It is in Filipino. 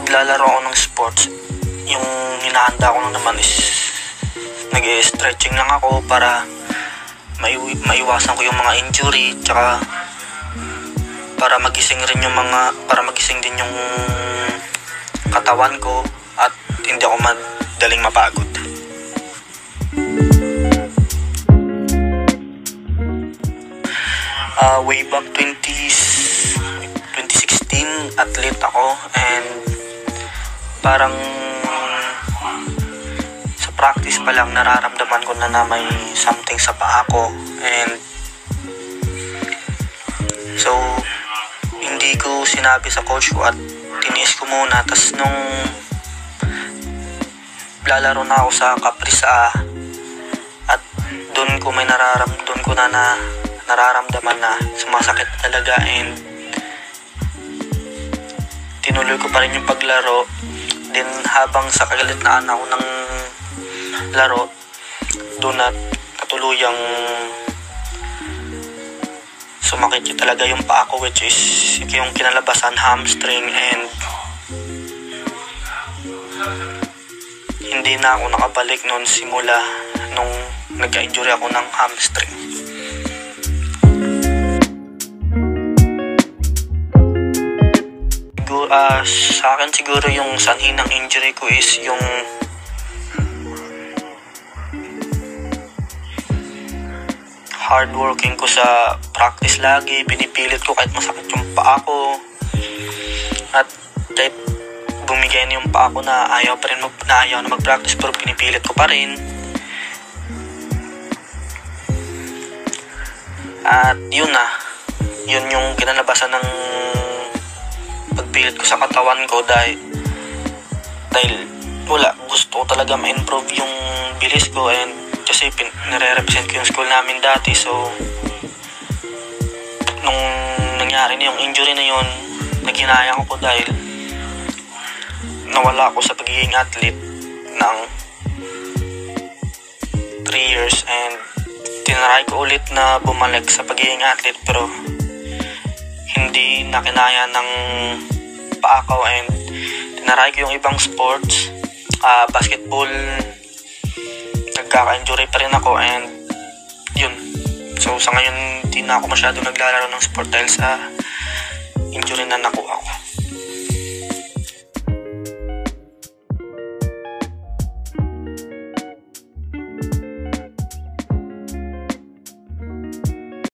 naglalaro ako ng sports, yung hinahanda ko lang naman is nag-stretching lang ako para maiwasan ko yung mga injury, tsaka para magising din yung katawan ko at hindi ako madaling mapagod. Way back 2016 athlete ako, and parang sa practice pa lang nararamdaman ko na may something sa paa ko, and so hindi ko sinabi sa coach ko at tiniis ko muna. Tas nung lalaro na ako sa Caprice at doon ko nararamdaman na sumasakit talaga, and tinuloy ko pa rin yung paglaro. Then habang sa kagalitnaan ako ng laro, doon na katuluyang sumakit talaga yung paa ko, which is yung kinalabasan hamstring, and hindi na ako nakabalik noon simula nung nagka-injury ako ng hamstring. Sa akin siguro yung sanhi ng injury ko is yung hard working ko sa practice lagi. Pinipilit ko kahit masakit yung paa ko, at kahit bumigay na yung paa ko na ayaw na mag-practice, pero pinipilit ko pa rin. At yun yung kinalabasan ng pagpilit ko sa katawan ko, dahil gusto ko talaga ma-improve yung bilis ko, and kasi nare-represent ko yung school namin dati. So nung nangyari na yung injury na yun, naghinayang ako dahil nawala ako sa pagiging athlete ng 3 years, and tinry ko ulit na bumalik sa pagiging athlete, pero hindi na kinaya ng paa ko, and tinaray ko yung ibang sports. Basketball, nagkaka-injury pa rin ako, and yun. So sa ngayon, hindi na ako masyado naglalaro ng sport dahil sa injury na nakuha ko.